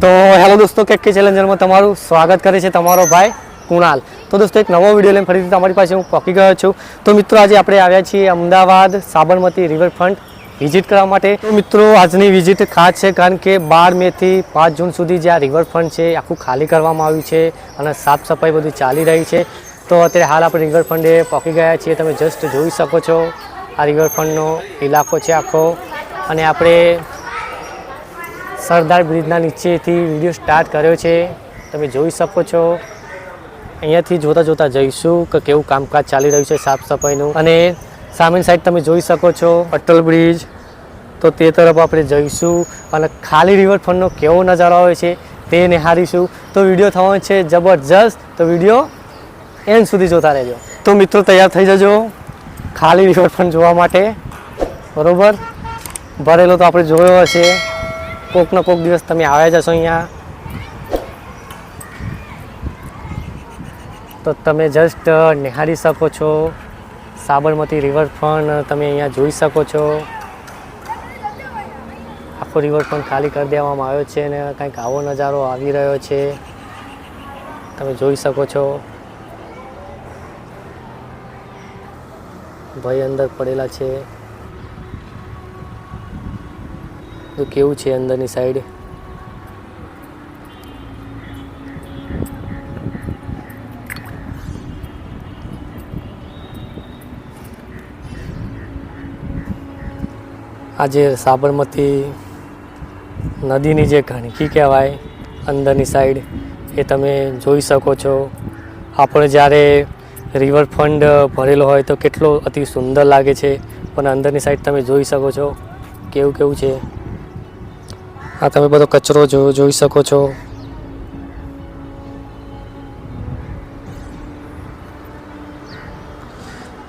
તો હેલો દોસ્તો, કેકે ચેલેન્જરમાં તમારું સ્વાગત કરે છે તમારો ભાઈ કુણાલ। તો દોસ્તો એક નવો વિડીયો લઈને ફરીથી તમારી પાસે હું પહોંચી ગયો છું। તો મિત્રો આજે આપણે આવ્યા છીએ અમદાવાદ સાબરમતી રિવરફ્રન્ટ વિઝિટ કરવા માટે। તો મિત્રો આજની વિઝિટ ખાસ છે કારણ કે 12 મેથી 5 જૂન સુધી જે આ રિવરફ્રન્ટ છે આખું ખાલી કરવામાં આવ્યું છે અને સાફ સફાઈ બધી ચાલી રહી છે। તો અત્યારે હાલ આપણે રિવરફ્રન્ટે પહોંચી ગયા છીએ। તમે જસ્ટ જોઈ શકો છો આ રિવરફ્રન્ટનો ઇલાકો છે આખો। અને આપણે સરદાર બ્રિજના નીચેથી વિડીયો સ્ટાર્ટ કર્યો છે। તમે જોઈ શકો છો અહીંયાથી જોતા જઈશું કે કેવું કામકાજ ચાલી રહ્યું છે સાફ સફાઈનું। અને સામેની સાઈડ તમે જોઈ શકો છો અટલ બ્રિજ, તો તે તરફ આપણે જઈશું અને ખાલી રિવરફ્રન્ટનો કેવો નજારો આવે છે તે નિહાળીશું। તો વિડીયો થવાનો છે જબરજસ્ત, તો વિડીયો એન્ડ સુધી જોતા રહેજો। તો મિત્રો તૈયાર થઈ જજો ખાલી રિવરફ્રન્ટ જોવા માટે, બરાબર। ભરેલો તો આપણે જોયો હશે, કોકના કોક દિવસ તમે આવ્યા જશો અહીંયા તો તમે જસ્ટ નિહાળી શકો છો સાબરમતી રિવરફ્રન્ટ। તમે અહીંયા જોઈ શકો છો આખો રિવરફ્રન્ટ ખાલી કરી દેવામાં આવ્યો છે અને કંઈક આવો નજારો આવી રહ્યો છે, તમે જોઈ શકો છો। ભાઈ અંદર પડેલા છે, તો કેવું છે અંદરની સાઈડ। આજે સાબરમતી નદીની જે ઘણકી કહેવાય અંદરની સાઈડ એ તમે જોઈ શકો છો। આપણે જ્યારે રિવરફ્રન્ટ ભરેલો હોય તો કેટલો અતિ સુંદર લાગે છે, પણ અંદરની સાઈડ તમે જોઈ શકો છો કેવું છે। આ તમે બધો કચરો જોઈ શકો છો।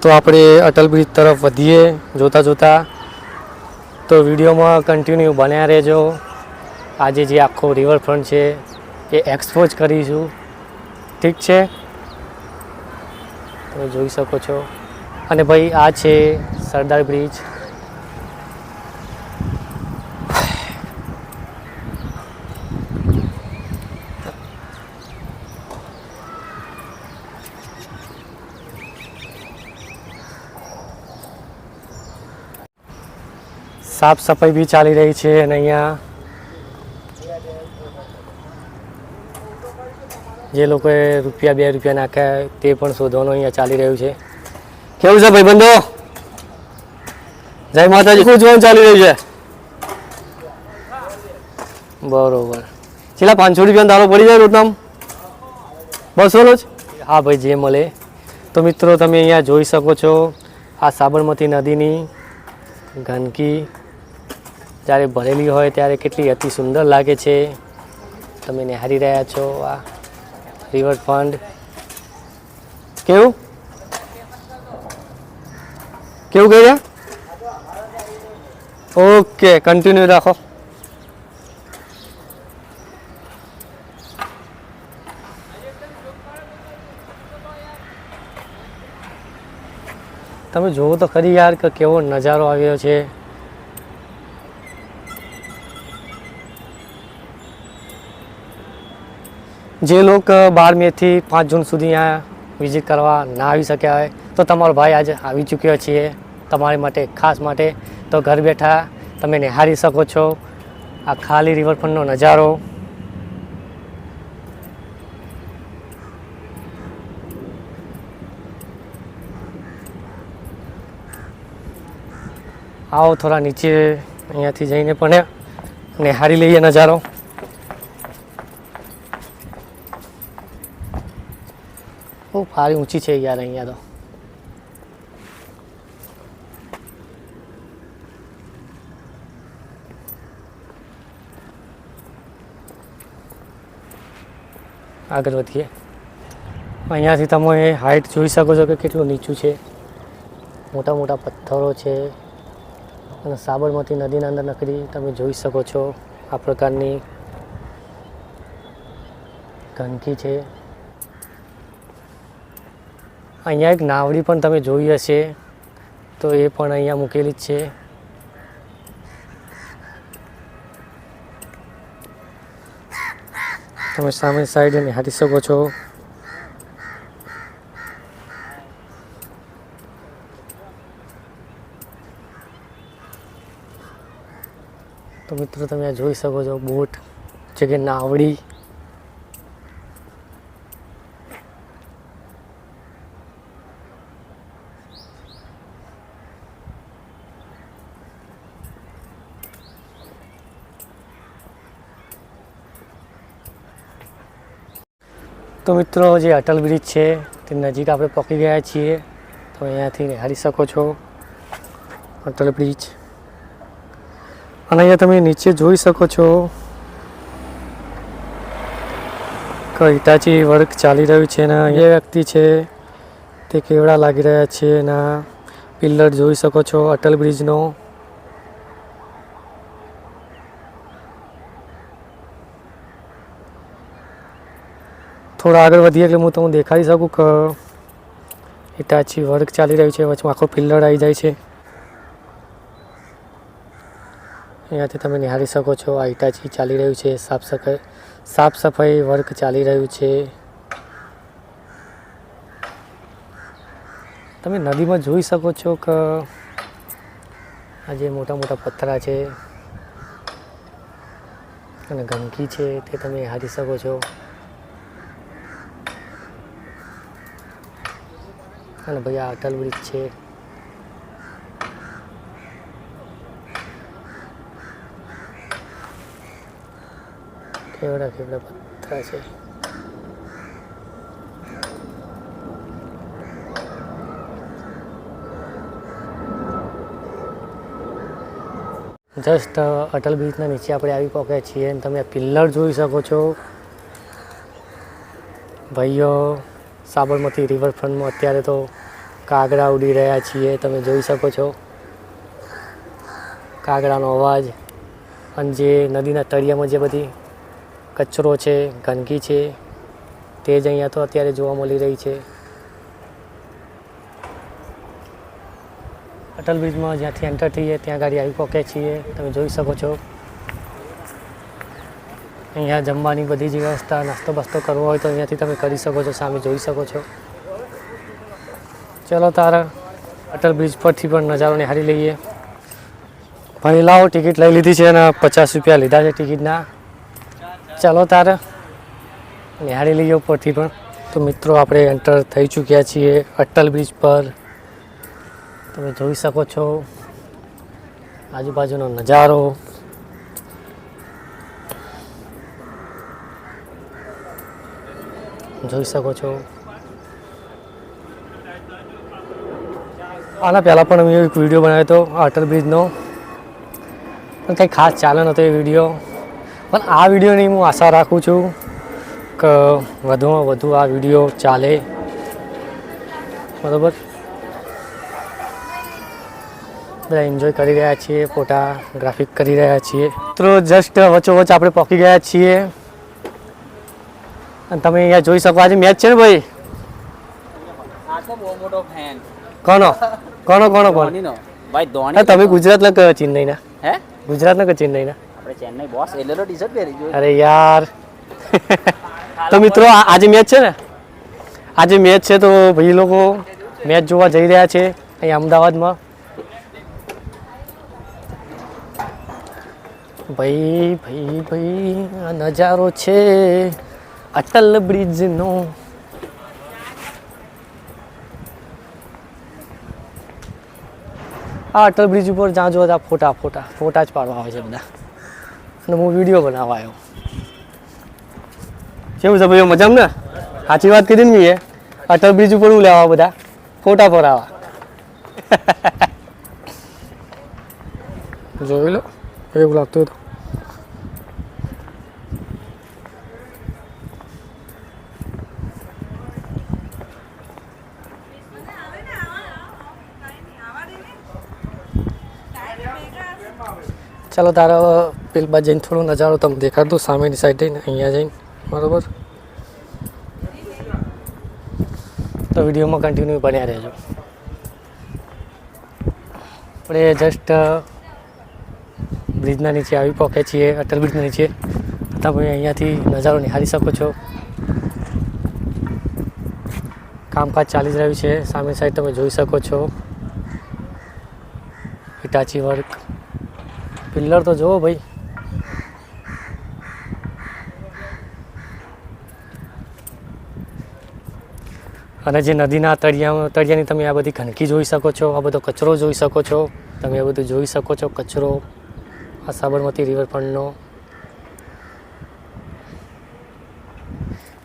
તો આપણે અટલ બ્રિજ તરફ વધીએ જોતા। તો વિડીયોમાં કન્ટિન્યુ બન્યા રહેજો। આજે જે આખો રિવરફ્રન્ટ છે એ એક્સપોઝ કરીશું, ઠીક છે, તમે જોઈ શકો છો। અને ભાઈ આ છે સરદાર બ્રિજ। સાફ સફાઈ બી ચાલી રહી છે અને અહીંયા જે લોકોએ રૂપિયા 2 રૂપિયા નાખ્યા તે પણ શોધવાનું અહીંયા ચાલી રહ્યું છે। કેવું છે ભાઈ બંધો? જય માતાજી, શું જોવાનું ચાલી રહ્યું છે? બરોબર, છેલ્લા 500 રૂપિયા દારો પડી જાય રોજનામ 200 જ? હા ભાઈ, જે મળે। તો મિત્રો તમે અહીંયા જોઈ શકો છો આ સાબરમતી નદીની ગંદકી જ્યારે ભરેલી હોય ત્યારે કેટલી અતિ સુંદર લાગે છે, તમે નિહાળી રહ્યા છો આ રિવરફ્રન્ટ। કેવું કહી રહ્યા? ઓકે, કન્ટિન્યુ રાખો। તમે જોવો તો ખરી યાર કે કેવો નજારો આવ્યો છે। જે લોકો 12 મેથી 5 જૂન સુધી અહીંયા વિઝિટ કરવા ના આવી શક્યા હોય તો તમારો ભાઈ આજે આવી ચૂક્યો છીએ તમારી માટે, ખાસ માટે। તો ઘર બેઠા તમે નિહાળી શકો છો આ ખાલી રિવરફ્રન્ટનો નજારો। આવો થોડા નીચે અહીંયાથી જઈને પણ નિહાળી લઈએ નજારો। બહુ સારી ઊંચી છે યાર અહીંયા તો। આગળ વધીએ। અહીંયાથી તમે હાઈટ જોઈ શકો છો કે કેટલું નીચું છે, મોટા મોટા પથ્થરો છે અને સાબરમતી નદીના અંદર નકરી તમે જોઈ શકો છો આ પ્રકારની ગંદકી છે। અહીંયા એક નાવડી પણ તમે જોઈ હશે, તો એ પણ અહીંયા મૂકેલી જ છે। તમે સામે સાઈડ નિહાળી શકો છો. તો મિત્રો તમે આ જોઈ શકો છો બોટ છે કે નાવડી. તો મિત્રો જે અટલ બ્રિજ છે તે નજીક આપણે પહોંચી ગયા છીએ. તો અહીંયાથી નિહાળી શકો છો અટલ બ્રિજ. અને અહીંયા તમે નીચે જોઈ શકો છો કે હિટાચી વર્ક ચાલી રહ્યું છે ને અહીંયા વ્યક્તિ છે તે કેવડા લાગી રહ્યા છે. એના પિલ્લર જોઈ શકો છો અટલ બ્રિજનો. થોડા આગળ વધીએ એટલે હું તમને દેખાડી શકું કે હિટાચી વર્ક ચાલી રહ્યું છે. વચમાં આખો પિલ્લર આવી જાય છે. અહીંયાથી તમે નિહાળી શકો છો આ હિટાચી ચાલી રહ્યું છે. સાફ સફાઈ વર્ક ચાલી રહ્યું છે. તમે નદીમાં જોઈ શકો છો કે આ જે મોટા મોટા પથ્થરા છે અને ગંદકી છે તે તમે નિહાળી શકો છો. અને ભાઈ આ અટલ બ્રિજ છે. કેવડા કેવડા પથ્થરા છે. જસ્ટ અટલ બ્રિજના નીચે આપણે આવી પહોંચ્યા છીએ અને તમે આ પિલ્લર જોઈ શકો છો. ભાઈઓ સાબરમતી રિવરફ્રન્ટમાં અત્યારે તો કાગડા ઉડી રહ્યા છીએ. તમે જોઈ શકો છો કાગડાનો અવાજ. અને જે નદીના તળિયામાં જે બધી કચરો છે ગંદકી છે તે જ અહીંયા તો અત્યારે જોવા મળી રહી છે. અટલ બ્રિજમાં જ્યાંથી એન્ટર થઈએ ત્યાં ગાડી આવી પહોંચ્યા છીએ. તમે જોઈ શકો છો અહીંયા જમવાની બધી જ વ્યવસ્થા, નાસ્તો બાસ્તો કરવો હોય તો અહીંયાથી તમે કરી શકો છો. સામે જોઈ શકો છો. ચલો તારા અટલ બ્રિજ પરથી પણ નજારો નિહાળી લઈએ. ભાઈ લાવો ટિકિટ લઈ લીધી છે અને 50 રૂપિયા લીધા છે ટિકિટના. ચાલો તારે નિહાળી લઈએ ઉપરથી પણ. તો મિત્રો આપણે એન્ટર થઈ ચૂક્યા છીએ અટલ બ્રિજ પર. તમે જોઈ શકો છો આજુબાજુનો નજારો. જોઈ શકો છો. આના પહેલાં પણ મેં એક વિડીયો બનાવ્યો હતો અટલ બ્રિજનો, પણ કંઈ ખાસ ચાલે નહોતો એ વિડીયો. પણ આ વિડીયોની હું આશા રાખું છું કે વધુમાં વધુ આ વિડીયો ચાલે. બરાબર, બધા એન્જોય કરી રહ્યા છીએ, ફોટોગ્રાફી કરી રહ્યા છીએ. તો જસ્ટ વચ્ચોવચ્ચ આપણે પહોંચી ગયા છીએ અને તમે અહીંયા જોઈ શકો આજે મેચ છે ને ભાઈ. કોનો કોનો કોનો કોનો ભાઈ ધોની. તમે ગુજરાતના કયો ચેન્નઈના? હે ગુજરાતના કે ચેન્નઈના? આપણે ચેન્નઈ બોસ એલેલો ટી-શર્ટ પહેરી જો. અરે યાર તો મિત્રો આજે મેચ છે ને, આજે મેચ છે તો ભાઈ લોકો મેચ જોવા જઈ રહ્યા છે અહીંયા અમદાવાદમાં. ભાઈ ભાઈ ભાઈ આ નજારો છે અટલ બ્રિજનો. આ અટલ બ્રિજ ઉપર જ્યાં જો ફોટા જ પાડવા આવે છે બધા. અને હું વિડીયો બનાવવા આવ્યો. કેવું છે ભાઈ, મજામાં ને? સાચી વાત કરી ને મેં, અટલ બ્રિજ ઉપર હું લેવા બધા ફોટા પડાવવા. જોઈ લો એવું લાગતું હતું. ચાલો તારા પેલ બાજુ જઈને થોડો નજારો તમને દેખાડતું સામેની સાઈડ જઈને અહીંયા જઈને. બરાબર, તો વિડીયોમાં કન્ટિન્યુ બન્યા રહેજો. આપણે જસ્ટ બ્રિજના નીચે આવી પહોંચ્યા છીએ, અટલ બ્રિજના નીચે. તમે અહીંયાથી નજારો નિહાળી શકો છો. કામકાજ ચાલી રહ્યું છે. સામે સાઈડ તમે જોઈ શકો છો હિટાચી વર્ક. પિલ્લર તો જુઓ ભાઈ. અને જે નદીના તળિયાની તમે આ બધી ગંદકી જોઈ શકો છો, આ બધો કચરો જોઈ શકો છો. તમે આ બધું જોઈ શકો છો કચરો આ સાબરમતી રિવરફ્રન્ટનો.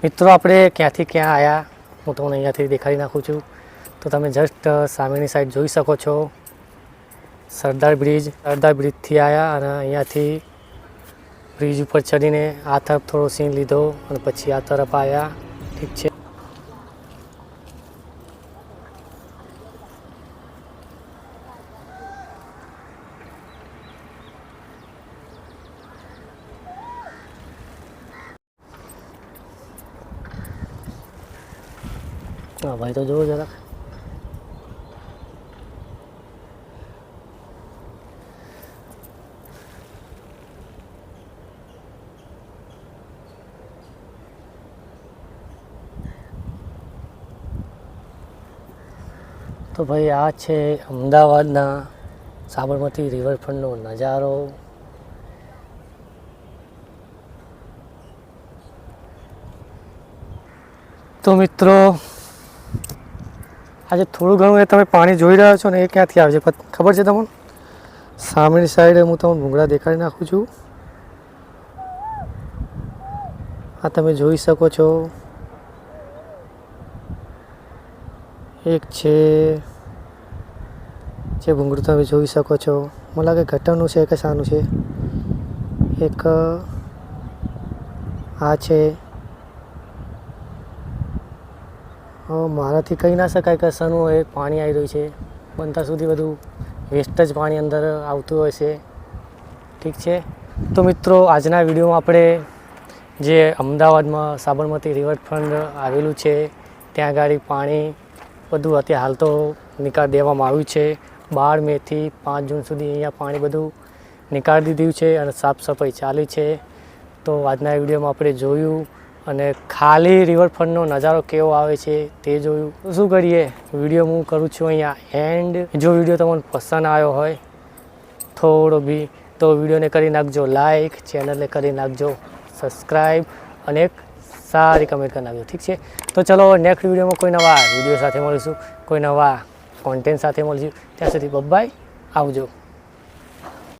મિત્રો આપણે ક્યાંથી ક્યાં આવ્યા હું તમને અહીંયાથી દેખાડી નાખું છું. તો તમે જસ્ટ સામેની સાઈડ જોઈ શકો છો સરદાર બ્રિજથી આવ્યા અને અહીંયાથી બ્રિજ ઉપર ચડીને આ તરફ થોડો સીન લીધો અને પછી આ તરફ આવ્યા. ઠીક છે. હા ભાઈ તો જોવો જરાક. તો ભાઈ આ છે અમદાવાદના સાબરમતી રિવરફ્રન્ટનો નજારો. તો મિત્રો આજે થોડું ઘણું એ તમે પાણી જોઈ રહ્યા છો ને એ ક્યાંથી આવે છે ખબર છે તમને? સામેની સાઈડે હું તમને ભૂંગળા દેખાડી નાખું છું. આ તમે જોઈ શકો છો. એક છે જે ભૂંગળું તમે જોઈ શકો છો. મને લાગે ગટરનું છે કે શાનું છે. એક આ છે. મારાથી કહી ના શકાય કે શાનું એ પાણી આવી રહ્યું છે. બનતા સુધી બધું વેસ્ટ જ પાણી અંદર આવતું હોય છે. ઠીક છે. તો મિત્રો આજના વિડીયોમાં આપણે જે અમદાવાદમાં સાબરમતી રિવરફ્રન્ટ આવેલું છે ત્યાં આગળ પાણી બધું અત્યારે હાલ તો નિકાળ દેવામાં આવ્યું છે. 12 મેથી 5 જૂન સુધી અહીંયા પાણી બધું નીકાળી દીધું છે અને સાફ સફાઈ ચાલી છે. તો આજના વિડીયોમાં આપણે જોયું અને ખાલી રિવરફ્રન્ટનો નજારો કેવો આવે છે તે જોયું. તો શું કરીએ, વિડીયો હું કરું છું અહીંયા એન્ડ. જો વિડીયો તમને પસંદ આવ્યો હોય થોડો બી તો વિડીયોને કરી નાખજો લાઈક, ચેનલને કરી નાખજો સબસ્ક્રાઈબ અને એક સારી કમેન્ટ કરી નાખજો. ઠીક છે. તો ચલો નેક્સ્ટ વિડીયોમાં કોઈ નવા વિડીયો સાથે મળીશું, કોઈ નવા કોન્ટેન્ટ સાથે મળીશું. ત્યાં સુધી બાય, આવજો.